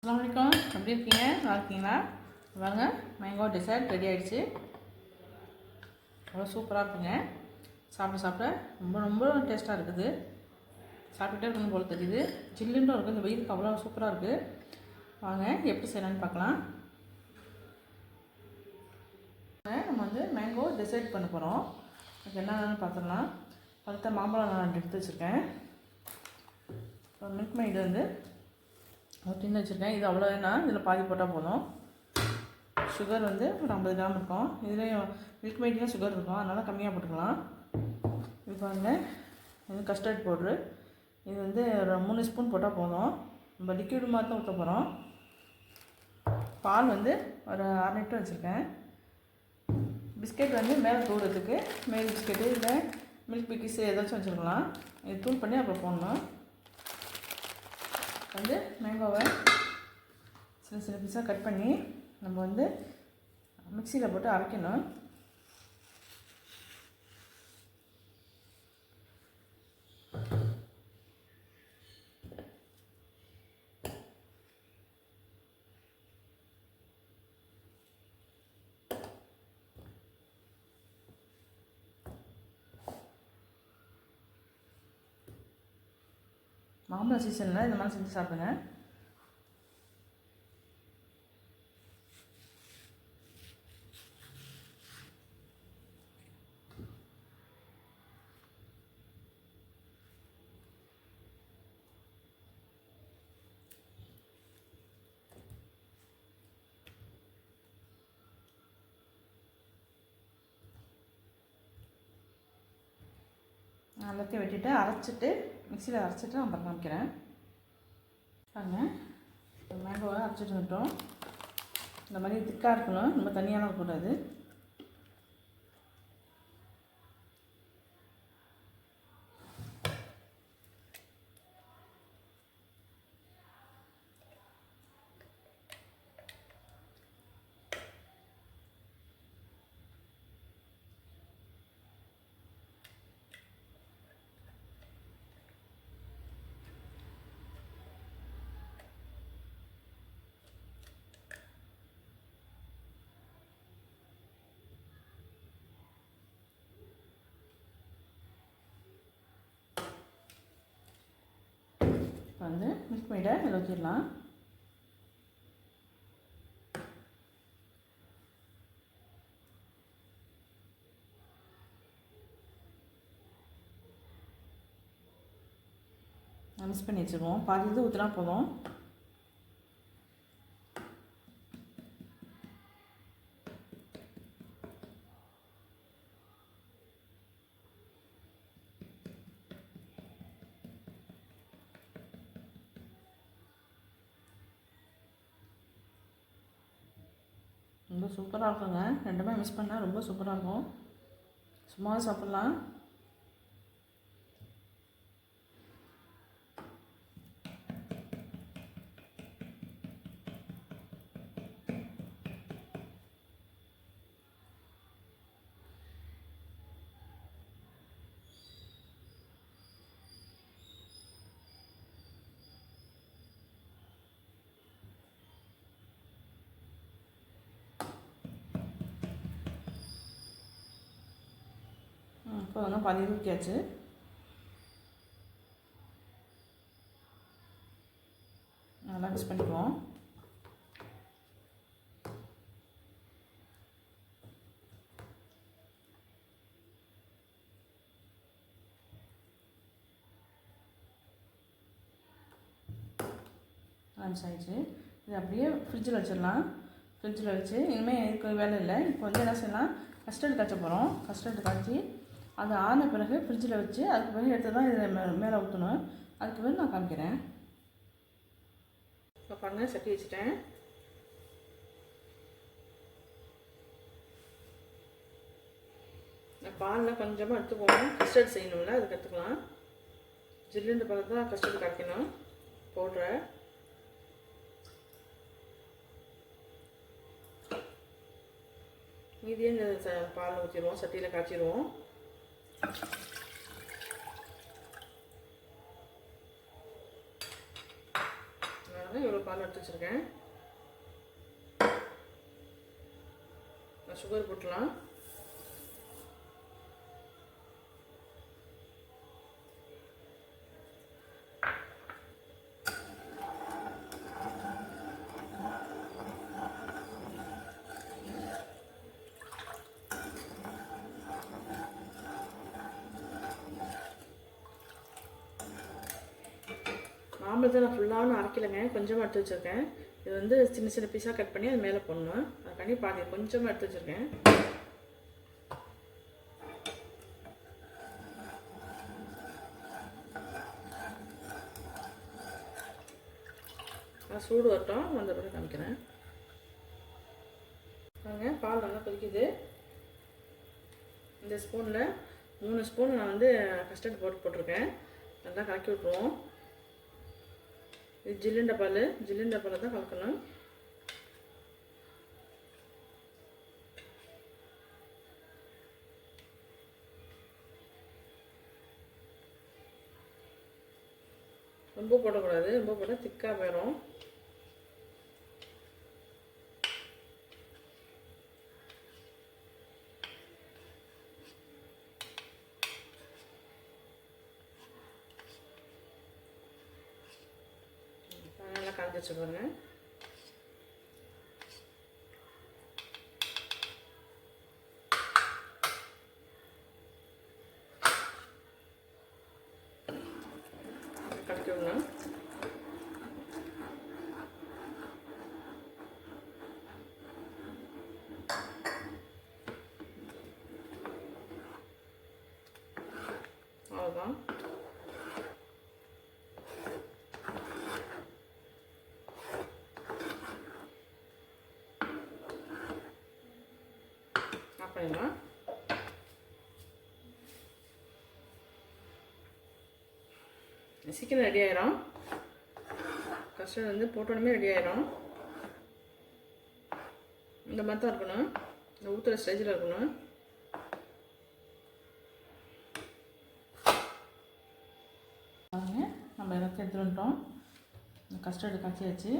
அஸ்ஸலாமு அலைக்கும். எப்படி இருக்கீங்க? நல்லா இருக்கீங்களா? வாங்க, மேங்கோ டெசர்ட் ரெடி ஆகிடுச்சு. அவ்வளோ சூப்பராக இருக்குங்க. சாப்பிட சாப்பிட ரொம்ப ரொம்ப டேஸ்ட்டாக இருக்குது. சாப்பிட்டுட்டே இருக்கணும் போல் தெரியுது. ஜில்லுன்னு இருக்குது. இந்த வெயிலுக்கு அவ்வளோ சூப்பராக இருக்குது. வாங்க எப்படி செய்யலான்னு பார்க்கலாம். நம்ம மேங்கோ டெசர்ட் பண்ண போகிறோம். அதுக்கு என்னென்னு பார்த்துடலாம். பழுத்த மாம்பழம் நான் எடுத்து வச்சுருக்கேன். மில்க் மெய்டு ஒரு டின்னு வச்சுருக்கேன். இது அவ்வளோ வேணாம், இதில் பாதி போட்டால் போதும். சுகர் ஒரு 50 கிராம் இருக்கும். இதுலேயும் மில்க் மெய்ட்லேயும் சுகர் இருக்கும், அதனால் கம்மியாக போட்டுக்கலாம். இது பாருங்கள், இது கஸ்டர்ட் பவுட்ரு. இது ஒரு 3 ஸ்பூன் போட்டால் போதும். நம்ம லிக்விட் மாதிரி தான் ஊற்ற போகிறோம். பால் ஒரு 1/2 லிட்டர் வச்சுருக்கேன். பிஸ்கெட் மேலே தூடுறதுக்கு மேல் பிஸ்கெட்டு இல்லை மில்க் பிக்கிஸ் ஏதாச்சும் வச்சுருக்கலாம். இது தூள் பண்ணி அப்புறம் போடணும். மேங்கோவை சின்ன சின்ன பீஸாக கட் பண்ணி நம்ம மிக்சியில் போட்டு அரைக்கணும். மாம்பழ சீசனில் இந்த மாதிரி செஞ்சு சாப்பிடுங்க. எல்லாத்தையும் வெட்டிட்டு அரைச்சிட்டு மிக்சியில் அரைச்சிட்டு நான் அப்புறம் காமிக்கிறேன். பாருங்கள், மேங்கோவை அரைச்சிட்டு வந்துட்டோம். இந்த மாதிரி திக்காக இருக்கணும், நம்ம தனியாலாம் இருக்கக்கூடாது. மில்க் மெய்டை இதில் ஊற்றிடலாம். மிக்ஸ் பண்ணி வச்சுருவோம். பாதி இது ஊற்றினா போதும். ரொம்ப சூப்பராக இருக்குங்க. ரெண்டுமே மிக்ஸ் பண்ணால் ரொம்ப சூப்பராக இருக்கும். சும்மாவே சாப்பிட்லாம். இப்போ பாதி ஊற்றியாச்சு. நல்லா மிக்ஸ் பண்ணிக்குவோம். மிக்ஸ் ஆகிடுச்சு. இது அப்படியே ஃப்ரிட்ஜில் வச்சிடலாம். ஃப்ரிட்ஜில் வச்சு இனிமேல் இதுக்கு வேலை இல்லை. இப்போ என்ன செய்யலாம், கஸ்டர்டு காய்ச்ச போகிறோம். கஸ்டர்டு காய்ச்சி அது ஆன பிறகு ஃப்ரிட்ஜில் வச்சு அதுக்கு பிறகு எடுத்து தான் இதில் மேலே ஊற்றணும். அதுக்கு பிறகு நான் காமிக்கிறேன். இப்போ பாருங்கள், சட்டி வச்சுட்டேன். பாலில் கொஞ்சமாக எடுத்துக்கோங்க. கஸ்டர்ட் செய்யணும்ல, அதுக்கு எடுத்துக்கலாம். ஜில்லுன்ற பக்கத்தில் தான் கஸ்டர்டு காய்க்கணும். போடுற மீதியே இந்த பாலில் ஊற்றிடுவோம். சட்டியில் காய்ச்சிடுவோம். இவ்வளோ பால் எடுத்து வச்சுருக்கேன். சுகர் போட்டுலாம். மாம்பழத்தை நான் ஃபுல்லாக அரைக்கலைங்க, கொஞ்சமாக எடுத்து வச்சுருக்கேன். இது வந்து சின்ன சின்ன பீஸாக கட் பண்ணி அது மேலே போடணும். அதுக்காண்டி பாதி கொஞ்சமாக எடுத்து வச்சுருக்கேன். சூடு வரட்டும், வந்த பிறகு காமிக்கிறேன். பாருங்க, பால் நல்லா கொதிக்குது. இந்த ஸ்பூனில் 3 ஸ்பூன் நான் வந்து கஸ்டர்ட் போட்டிருக்கேன். நல்லா கலக்கி விட்ருவோம். இது ஜில்லுண்ட பால் தான் கலக்கணும். ரொம்ப போடக்கூடாது, ரொம்ப போட்டால் திக்காக போயிடும். நல்லா கலந்து வச்சுக்கோங்க. கலக்கி விடணும். அவ்வளோதான். பண்ணிடலாம். சீக்கிரம் ரெடி ஆயிரும். கஸ்டர்ட் வந்து போட்டோடனே ரெடி ஆயிரும். இந்த மாதிரி தான் இருக்கணும். இந்த ஊற்றுற ஸ்டேஜில் இருக்கணும். பாருங்க, நம்ம எல்லாத்தையும் எடுத்துகிட்டு வந்துட்டோம். இந்த கஸ்டர்டு காய்ச்சியாச்சு.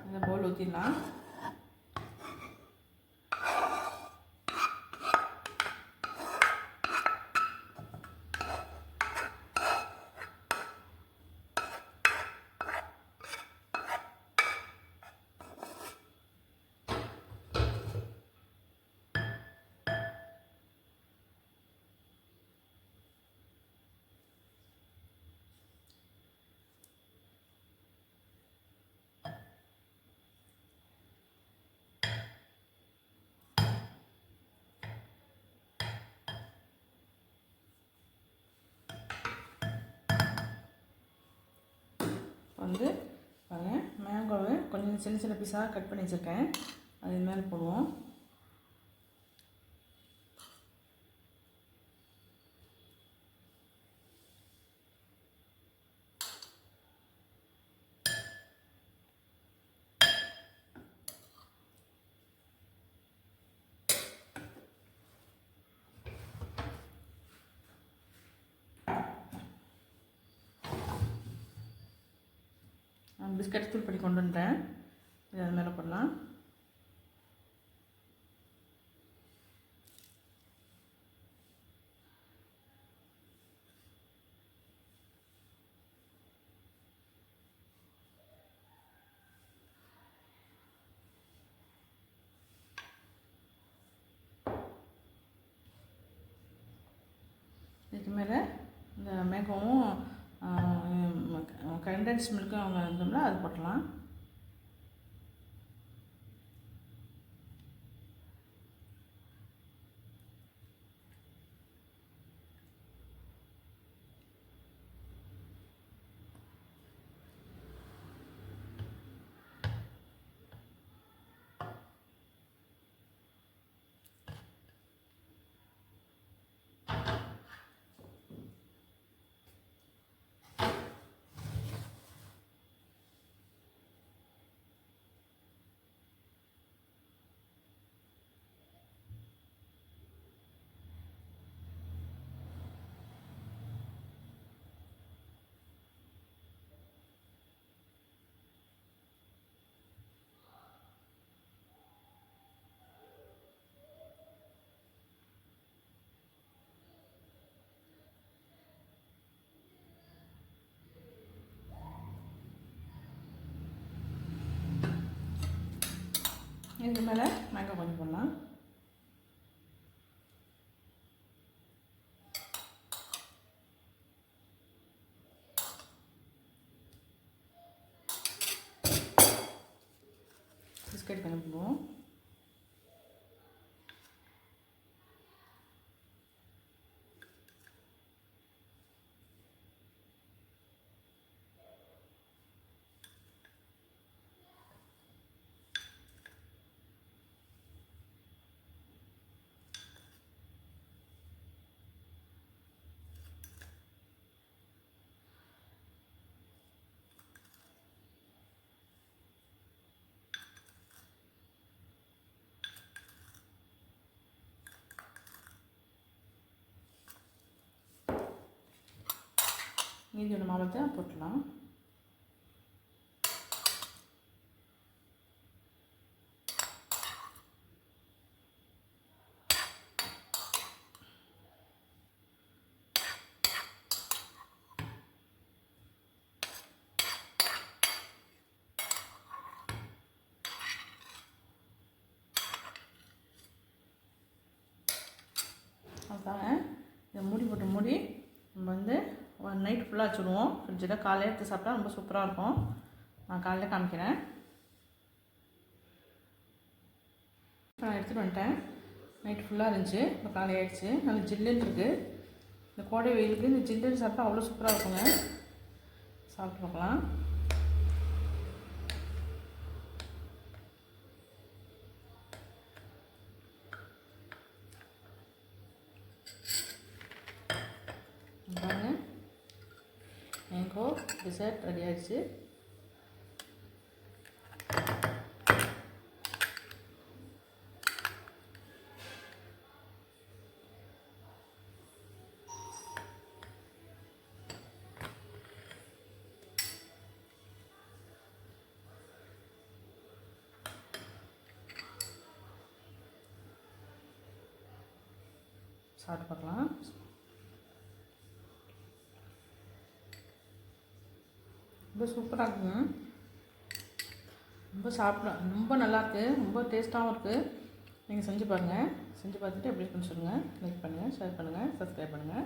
இந்த பவுல் ஊற்றிடலாம். வந்து பாருங்கள், மேங்கோவை கொஞ்சம் சின்ன சின்ன பீஸாக கட் பண்ணி வச்சுருக்கேன். அது மேலே போடுவோம். பிஸ்கட் தூள் பண்ணி கொண்டு வந்துட்டேன். இது அது மேலே போடலாம். இதுக்கு மேலே இந்த மேகமும் கண்டென்ஸ் மில்க்கும் அவங்க இருந்தோம்னா அது போட்டலாம். இதுக்கு மேலே மேங்காய் கொஞ்சம் போடலாம். பிஸ்கட் கொஞ்சம் போடுவோம். மீதி உள்ள மாவத்தை போட்டுடலாம். அதுதாங்க இதை மூடி போட்டு மூடி நம்ம வந்து ஒரு நைட் ஃபுல்லாக வச்சுடுவோம் ஃப்ரிட்ஜில். காலையில் எடுத்து சாப்பிட்டா ரொம்ப சூப்பராக இருக்கும். நான் காலையில் காமிக்கிறேன். நான் எடுத்துகிட்டு வந்துட்டேன். நைட் ஃபுல்லாக இருந்துச்சு. இப்போ காலையில் ஆகிடுச்சு. நல்லா ஜில்லுன்னு இருக்குது. இந்த கோடை வெயிலுக்கு இந்த ஜில்லுன்னு சாப்பிட்டா அவ்வளோ சூப்பராக இருக்குங்க. சாப்பிட்டு பார்க்கலாம். பாருங்க, மேங்கோ டிசர்ட் ரெடி ஆகிடுச்சு. சாப்பிட்டு பார்க்கலாம். ரொம்ப சூப்பராக இருக்குங்க. ரொம்ப நல்லாயிருக்கு. ரொம்ப டேஸ்ட்டாகவும் இருக்குது. நீங்கள் செஞ்சு பாருங்கள். செஞ்சு பார்த்துட்டு எப்படி இருக்குன்னு சொல்லுங்கள். லைக் பண்ணுங்கள், ஷேர் பண்ணுங்கள், சப்ஸ்கிரைப் பண்ணுங்கள்.